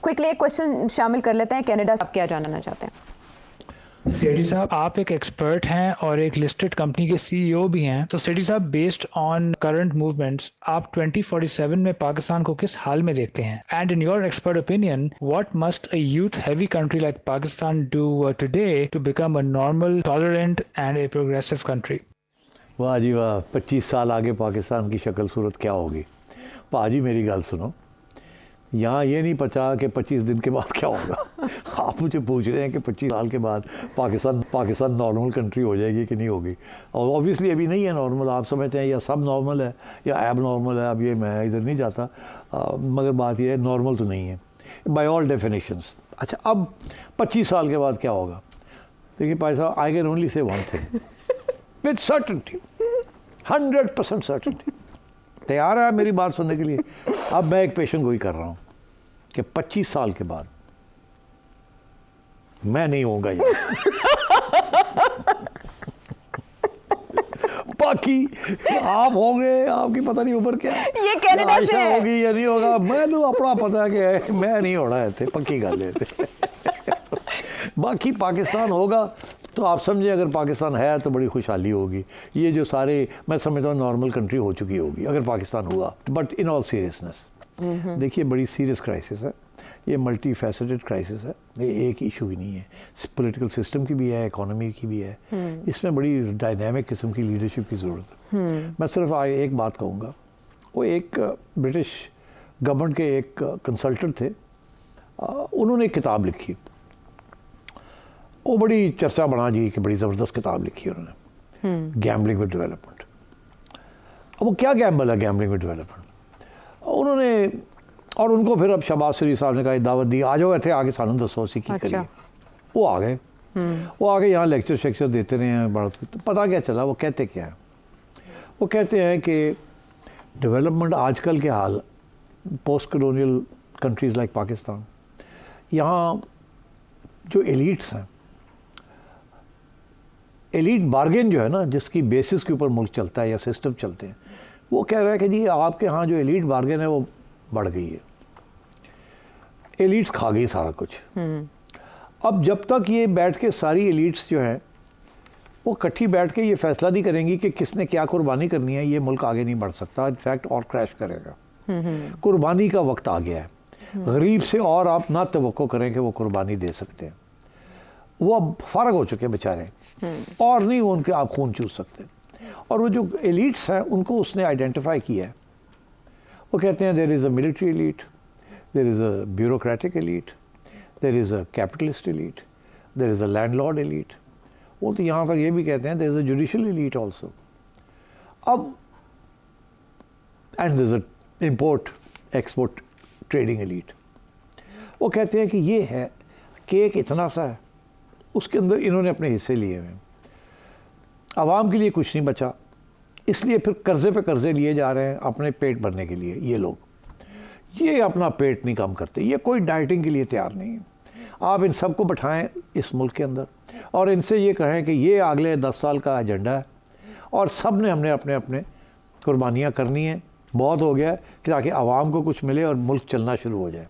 Quickly एक question शामिल कर लेते हैं, कनाडा आप क्या जानना चाहते हैं? सेठी साहब, आप एक एक्सपर्ट हैं और एक लिस्टेड कंपनी के सीईओ भी हैं, तो सेठी साहब, बेस्ड ऑन करंट मूवमेंट्स आप 2047 में पाकिस्तान को किस हाल में देखते हैं? And in your expert opinion, what must a youth heavy country like Pakistan do today to become a normal, tolerant and a progressive country? वाह जी वाह, 25 साल आगे पाकिस्तान की शक्ल सूरत क्या होगी? पाजी मेरी गल सुनो, यहाँ ये नहीं पता कि 25 दिन के बाद क्या होगा। आप मुझे पूछ रहे हैं कि 25 साल के बाद पाकिस्तान नॉर्मल कंट्री हो जाएगी कि नहीं होगी। और ऑब्वियसली अभी नहीं है नॉर्मल। आप समझते हैं या सब नॉर्मल है या एब नॉर्मल है। अब ये मैं इधर नहीं जाता, मगर बात ये है नॉर्मल तो नहीं है बाय ऑल डेफिनेशंस। अच्छा, अब 25 साल के बाद क्या होगा? देखिए भाई साहब, I can only say one thing with certainty, 100% certainty. तैयार है मेरी बात सुनने के लिए? अब मैं एक पेशेंट गोई कर रहा हूँ कि 25 साल के बाद मैं नहीं होऊंगा ये। बाकी आप होंगे, आपकी पता नहीं उम्र क्या है, ये कनाडा से है। होगी या नहीं होगा, मैंने अपना पता है कि मैं नहीं होना है थे, पक्की गल है। बाकी पाकिस्तान होगा तो आप समझे, अगर पाकिस्तान है तो बड़ी खुशहाली होगी। ये जो सारे, मैं समझता हूँ नॉर्मल कंट्री हो चुकी होगी अगर पाकिस्तान हुआ। बट इन ऑल सीरियसनेस, देखिए बड़ी सीरियस क्राइसिस है ये, मल्टी फैसेटेड क्राइसिस है ये, एक इशू ही नहीं है। पॉलिटिकल सिस्टम की भी है, इकोनॉमी की भी है, इसमें बड़ी डायनामिक किस्म की लीडरशिप की ज़रूरत है। मैं सिर्फ एक बात कहूँगा, वो एक ब्रिटिश गवर्नमेंट के एक कंसल्टेंट थे, उन्होंने एक किताब लिखी, वो बड़ी चर्चा बना जी कि बड़ी ज़बरदस्त किताब लिखी है उन्होंने, गैम्बलिंग विद डेवलपमेंट। अब वो क्या गैम्बल है गैम्बलिंग विद डेवलपमेंट? उन्होंने, और उनको फिर अब शहबाज शरीफ साहब ने कहा दावत दी, आ जाओ थे आगे सानू दसो असी की करिए। वो आ गए, वो आगे यहाँ लेक्चर शेक्चर देते रहे हैं बड़ा। तो पता क्या चला, वो कहते क्या है? वो कहते हैं कि डेवलपमेंट आजकल के हाल, post colonial countries like Pakistan, यहाँ जो एलिट्स हैं, एलीट बार्गेन जो है ना, जिसकी बेसिस के ऊपर मुल्क चलता है या सिस्टम चलते हैं, वो कह रहा है कि जी आपके यहाँ जो एलीट बार्गेन है वो बढ़ गई है, एलीट्स खा गई सारा कुछ। अब जब तक ये बैठ के सारी एलीट्स जो हैं वो इकट्ठी बैठ के ये फैसला नहीं करेंगी कि किसने क्या कुर्बानी करनी है, ये मुल्क आगे नहीं बढ़ सकता, इनफैक्ट और क्रैश करेगा। कुर्बानी का वक्त आ गया है। गरीब से और आप ना तवक्को करें कि वो कुर्बानी दे सकते हैं, वो अब फारग हो चुके हैं बेचारे, और नहीं वो उनके आप खून चूस सकते। और वो जो एलीट्स हैं उनको उसने आइडेंटिफाई किया है। वो कहते हैं there is a military elite, there is a bureaucratic elite, there is a capitalist elite, there is a landlord elite. वो तो यहाँ तक ये भी कहते हैं there is a judicial elite also. अब and there is a import export trading elite. वो कहते हैं कि ये है केक इतना सा है, उसके अंदर इन्होंने अपने हिस्से लिए हुए हैं, आवाम के लिए कुछ नहीं बचा, इसलिए फिर कर्जे पे कर्जे लिए जा रहे हैं अपने पेट भरने के लिए। ये लोग ये अपना पेट नहीं कम करते, ये कोई डाइटिंग के लिए तैयार नहीं है। आप इन सबको बैठाएं इस मुल्क के अंदर और इनसे ये कहें कि ये अगले 10 साल का एजेंडा है और सब ने हमने अपने अपने कुर्बानियाँ करनी है, बहुत हो गया कि ताकि आवाम को कुछ मिले और मुल्क चलना शुरू हो जाए।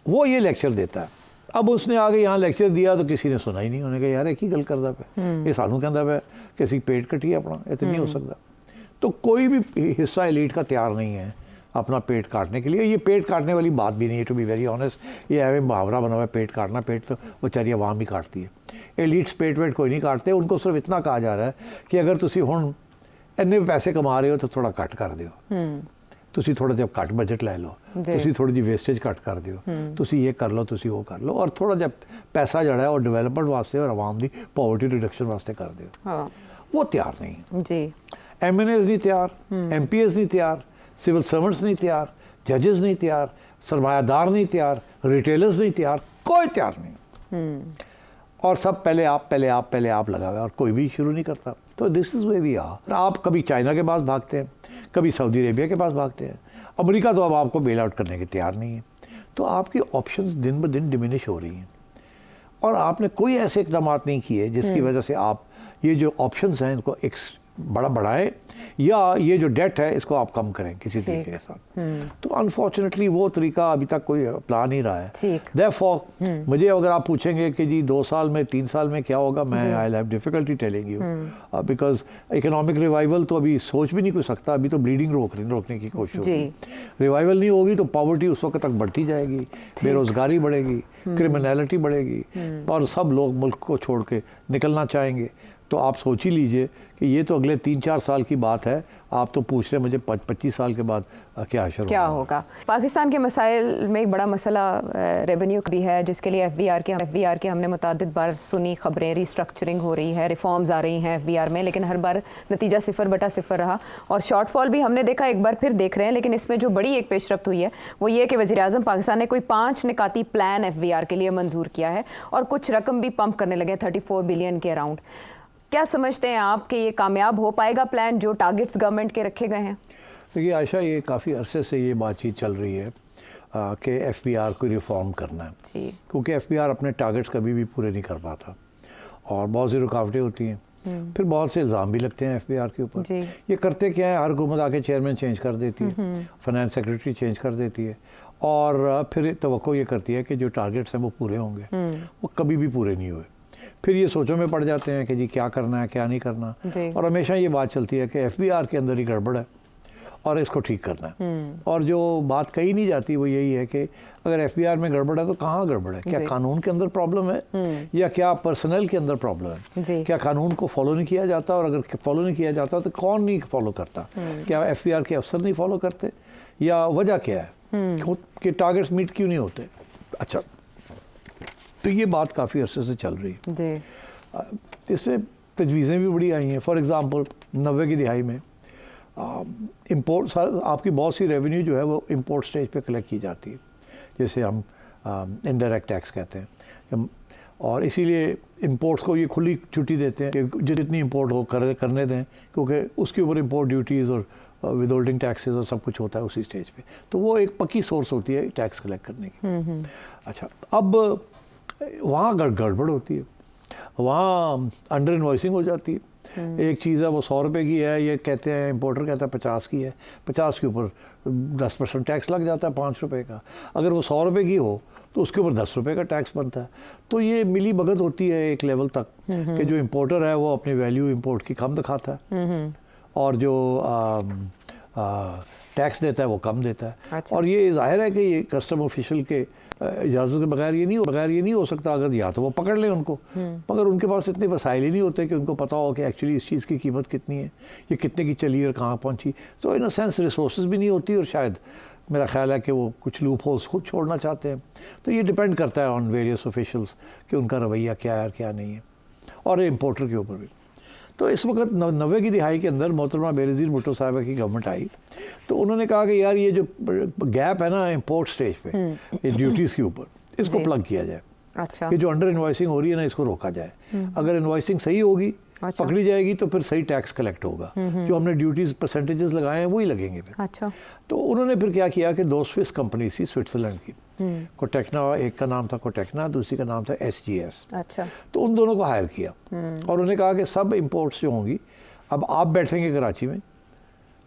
वो ये लेक्चर देता है। अब उसने आगे यहाँ लेक्चर दिया तो किसी ने सुना ही नहीं। उन्होंने कहा यार एक ही गल करता पे, ये सानू कहता पे किसी पेट कटिए अपना, इतना नहीं हो सकता। तो कोई भी हिस्सा एलीट का तैयार नहीं है अपना पेट काटने के लिए। ये पेट काटने वाली बात भी नहीं है, टू बी वेरी ऑनेस्ट। ये एवं मुहावरा बना हुआ है पेट काटना, पेट तो बेचारी आवाम ही काटती है। एलीट्स पेट वेट कोई नहीं काटते, उनको सिर्फ इतना कहा जा रहा है कि अगर तुसी हुण इन्ने पैसे कमा रहे हो तो थोड़ा कट कर दिओ, तुसी थोड़ा जब घट बजट लै लो, तुसी थोड़ी जी वेस्टेज घट कर दिओ, तुसी ये कर लो, तुसी वो कर लो, और थोड़ा जब पैसा जड़ा है और डेवलपमेंट वास्ते और आवाम दी पॉवर्टी रिडक्शन वास्ते कर दिओ। वो तैयार नहीं जी। MNAs नहीं तैयार, MPs नहीं तैयार, सिविल सर्वेंट्स नहीं तैयार, जजेस नहीं तैयार, सरमायादार नहीं तैयार, रिटेलर्स नहीं तैयार, कोई तैयार नहीं। और सब पहले आप लगा हुआ है और कोई भी शुरू नहीं करता। तो this is way we are. आप कभी चाइना के पास भागते हैं, कभी सऊदी अरेबिया के पास भागते हैं, अमेरिका तो अब आपको बेल आउट करने के तैयार नहीं है। तो आपकी ऑप्शंस दिन ब दिन डिमिनिश हो रही हैं और आपने कोई ऐसे इकदाम नहीं किए जिसकी वजह से आप ये जो ऑप्शंस हैं इनको बड़ा बढ़ाएं या ये जो डेट है इसको आप कम करें किसी तरीके के साथ। तो अनफॉर्चुनेटली वो तरीका अभी तक कोई प्लान नहीं रहा है। देयरफॉर मुझे अगर आप पूछेंगे कि जी 2 साल में 3 साल में क्या होगा, मैं I have difficulty telling you, because economic revival तो अभी सोच भी नहीं कोई सकता। अभी तो ब्लीडिंग रोकने की कोशिश होगी। रिवाइवल नहीं होगी तो पॉवर्टी उस वक्त तक बढ़ती जाएगी, बेरोजगारी बढ़ेगी, क्रिमिनलिटी बढ़ेगी और सब लोग मुल्क को छोड़ के निकलना चाहेंगे। तो आप सोच ही लीजिए कि ये तो अगले 3-4 साल की बात है। आप तो पूछ रहे हैं मुझे 25 साल के बाद क्या होगा। पाकिस्तान के मसाइल में एक बड़ा मसला रेवेन्यू भी है, जिसके लिए एफबीआर के हमने मुतादिद बार सुनी खबरें, रिस्ट्रक्चरिंग हो रही है, रिफॉर्म्स आ रही हैं एफबीआर में, लेकिन हर बार नतीजा 0/0 रहा और शॉर्टफॉल भी हमने देखा, एक बार फिर देख रहे हैं। लेकिन इसमें जो बड़ी एक पेशरफ्त हुई है वो ये कि वज़ीर-ए-आज़म पाकिस्तान ने कोई 5 निकाती प्लान एफबीआर के लिए मंजूर किया है और कुछ रकम भी पंप करने लगे 34 बिलियन के अराउंड। क्या समझते हैं आप कि ये कामयाब हो पाएगा प्लान जो टारगेट्स गवर्नमेंट के रखे गए हैं? देखिए आयशा, ये काफ़ी अरसे से ये बातचीत चल रही है कि एफबीआर को रिफॉर्म करना है, क्योंकि एफबीआर अपने टारगेट्स कभी भी पूरे नहीं कर पाता और बहुत सी रुकावटें होती हैं। फिर बहुत से इल्ज़ाम भी लगते हैं एफबीआर के ऊपर। ये करते क्या है, हर हुकूमत आके चेयरमैन चेंज कर देती है, फाइनेंस सेक्रेटरी चेंज कर देती है और फिर तवक्को ये करती है कि जो टारगेट्स हैं वो पूरे होंगे, वो कभी भी पूरे नहीं हुए। फिर ये सोचों में पड़ जाते हैं कि जी क्या करना है क्या नहीं करना, और हमेशा ये बात चलती है कि एफबीआर के अंदर ही गड़बड़ है और इसको ठीक करना है। और जो बात कही नहीं जाती वो यही है कि अगर एफबीआर में गड़बड़ है तो कहाँ गड़बड़ है? क्या कानून के अंदर प्रॉब्लम है या क्या पर्सनल के अंदर प्रॉब्लम है? क्या कानून को फॉलो नहीं किया जाता, और अगर फॉलो नहीं किया जाता तो कौन नहीं फॉलो करता? क्या एफबीआर के अफसर नहीं फॉलो करते या वजह क्या है कि टारगेट्स मीट क्यों नहीं होते? अच्छा, तो ये बात काफ़ी अरसे से चल रही है। इससे तजवीज़ें भी बड़ी आई हैं। फॉर एग्ज़ाम्पल 90 की दिहाई में इंपोर्ट, आपकी बहुत सी रेवेन्यू जो है वो इंपोर्ट स्टेज पे कलेक्ट की जाती है, जैसे हम इनडायरेक्ट टैक्स कहते हैं, और इसीलिए इंपोर्ट्स को ये खुली छुट्टी देते हैं कि जितनी इंपोर्ट हो करने दें, क्योंकि उसके ऊपर इंपोर्ट ड्यूटीज़ और विदहोल्डिंग टैक्सेस और सब कुछ होता है उसी स्टेज पे। तो वो एक पक्की सोर्स होती है टैक्स कलेक्ट करने की। अच्छा, अब वहाँ गड़बड़ होती है, वहाँ अंडर इन्वॉइसिंग हो जाती है। एक चीज़ है वो 100 रुपये की है, ये कहते हैं इंपोर्टर कहता है 50 की है, 50 के ऊपर 10% टैक्स लग जाता है 5 रुपये का। अगर वो 100 रुपये की हो तो उसके ऊपर 10 रुपये का टैक्स बनता है। तो ये मिली भगत होती है एक लेवल तक कि जो इंपोर्टर है वो अपनी वैल्यू इंपोर्ट की कम दिखाता है और जो टैक्स देता है वो कम देता है। अच्छा। और ये जाहिर है कि ये कस्टम ऑफिशियल के इजाज़त के बगैर ये नहीं हो सकता। अगर या तो वो पकड़ लें उनको, मगर उनके पास इतने वसाइल ही नहीं होते कि उनको पता हो कि एक्चुअली इस चीज़ की कीमत कितनी है, ये कितने की चली और कहाँ पहुँची। तो इन अ सेंस रिसोर्सेज भी नहीं होती और शायद मेरा ख्याल है कि वो कुछ लूप होल्स खुद छोड़ना चाहते हैं। तो ये डिपेंड करता है ऑन वेरियस ऑफिशल्स कि उनका रवैया क्या है और क्या नहीं है, और इम्पोर्टर के ऊपर भी। तो इस वक्त 90 की दिहाई के अंदर मोहतरमा बेनज़ीर भुट्टो साहिबा की गवर्नमेंट आई, तो उन्होंने कहा कि यार ये जो गैप है ना इंपोर्ट स्टेज पे ये ड्यूटीज़ के ऊपर, इसको प्लग किया जाए। अच्छा। कि जो अंडर इन्वॉइसिंग हो रही है ना, इसको रोका जाए। अगर इन्वॉइसिंग सही होगी, अच्छा, पकड़ी जाएगी, तो फिर सही टैक्स कलेक्ट होगा। जो हमने ड्यूटीज़ परसेंटेजेस लगाए हैं वही लगेंगे फिर। अच्छा। तो उन्होंने फिर क्या किया कि 2 स्विस कंपनी थी स्विट्ज़रलैंड की, कोटेक्ना, एक का नाम था कोटेक्ना, दूसरी का नाम था SGS। अच्छा। तो उन दोनों को हायर किया और उन्होंने कहा कि सब इंपोर्ट्स जो होंगी, अब आप बैठेंगे कराची में,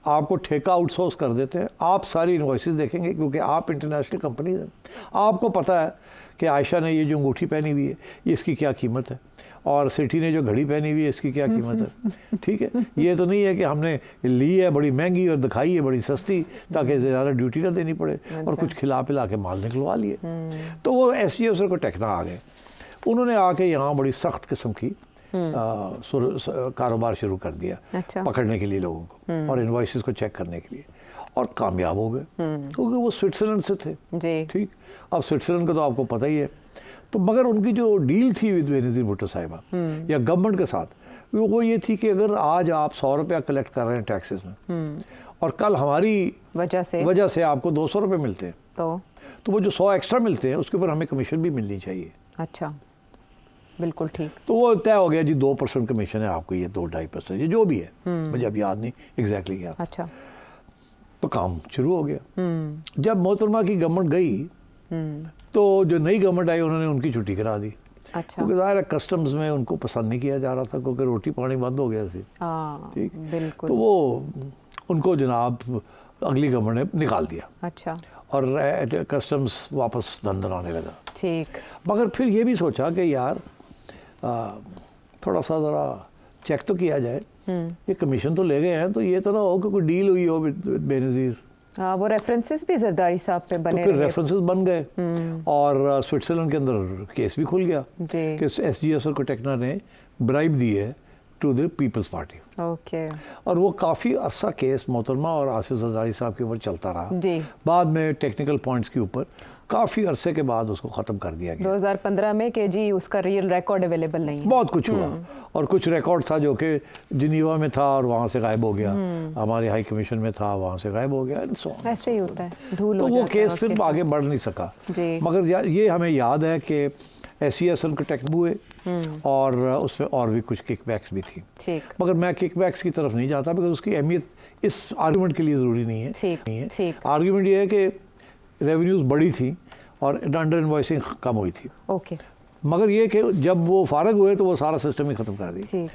आपको ठेका आउटसोर्स कर देते हैं, आप सारी इन्वॉइसेस देखेंगे क्योंकि आप इंटरनेशनल कंपनी हैं, आपको पता है कि आयशा ने ये जो अंगूठी पहनी हुई है ये इसकी क्या कीमत है, और सिटी ने जो घड़ी पहनी हुई है इसकी क्या कीमत है। ठीक है, ये तो नहीं है कि हमने ली है बड़ी महंगी और दिखाई है बड़ी सस्ती ताकि ज़्यादा ड्यूटी ना देनी पड़े, और कुछ खिला पिला के माल निकलवा लिए। तो वो SGS को टेक्ना आ गए, उन्होंने आके यहाँ बड़ी सख्त किस्म की कारोबार शुरू कर दिया। अच्छा। पकड़ने के लिए लोगों को और इनवॉइसेस को चेक करने के लिए, और कामयाब हो गए क्योंकि वो स्विट्ज़रलैंड से थे। ठीक, अब स्विट्ज़रलैंड का तो आपको पता ही है। तो मगर उनकी जो डील थी विद बेनज़ीर भुट्टो साहिबा या गवर्नमेंट के साथ, वो ये थी कि अगर आज आप 100 रुपया कलेक्ट कर रहे हैं टैक्सेस में और कल हमारी वजह से आपको 200 रुपये मिलते हैं, तो वो जो 100 एक्स्ट्रा मिलते हैं उसके ऊपर हमें कमीशन भी मिलनी चाहिए। अच्छा, बिल्कुल ठीक। तो वो तय हो गया जी 2% कमीशन है आपको, ये 2-2.5%, ये जो भी है, मुझे अब याद नहीं एग्जैक्टली क्या। अच्छा। तो काम शुरू हो गया। जब मोहतरमा की गवर्नमेंट गई तो जो नई गवर्नमेंट आई उन्होंने उनकी छुट्टी करा दी अच्छा। क्योंकि ज़ाहिर है कस्टम्स में उनको पसंद नहीं किया जा रहा था, क्योंकि रोटी पानी बंद हो गया थी। हाँ, ठीक, बिल्कुल। तो वो उनको जनाब अगली गवर्नमेंट ने निकाल दिया अच्छा, और कस्टम्स वापस धंधन आने लगा। ठीक। मगर फिर ये भी सोचा कि यार थोड़ा सा ज़रा चेक तो किया जाए, ये कमीशन तो ले गए हैं, तो ये तो ना हो कि कोई डील हुई हो बेनज़ीर। हाँ, वो रेफरेंसेस भी जरदारी साहब पे तो बने फिर रहे। रेफरेंसेस बन गए और स्विट्ज़रलैंड के अंदर केस भी खुल गया जी। कि SGS और कोटेक्ना ने ब्राइब दी है to the people's party. Okay. और वो काफ़ी अरसा केस मोहतरमा और आसिफ जरदारी साहब के ऊपर चलता रहा। जी। बाद में टेक्निकल पॉइंट्स के ऊपर काफ़ी अरसे के बाद उसको ख़त्म कर दिया गया। 2015 में कि जी उसका रियल रिकॉर्ड अवेलेबल नहीं है। बहुत कुछ हुआ और कुछ रिकॉर्ड था जो कि जिनीवा में था और वहाँ से गायब हो गया, हमारे हाई कमीशन में था, वहाँ से गायब हो गया। ऐसे ही होता है, धूल तो हो वो जाता है केस वक्त फिर के आगे साथ। बढ़ नहीं सका। जी। मगर ये हमें याद है कि SES कोटेक्ट हुए और उसमें और भी कुछ किकबैक्स भी थी। ठीक। मगर मैं किकबैक्स की तरफ नहीं जाता, बिकॉज उसकी अहमियत इस आर्गूमेंट के लिए ज़रूरी नहीं है। ठीक, ठीक। आर्गूमेंट ये है कि रेवेन्यूज़ बड़ी थी और अंडर इन्वॉइसिंग कम हुई थी। ओके। मगर ये कि जब वो फारग हुए तो वो सारा सिस्टम ही ख़त्म कर दिया। ठीक।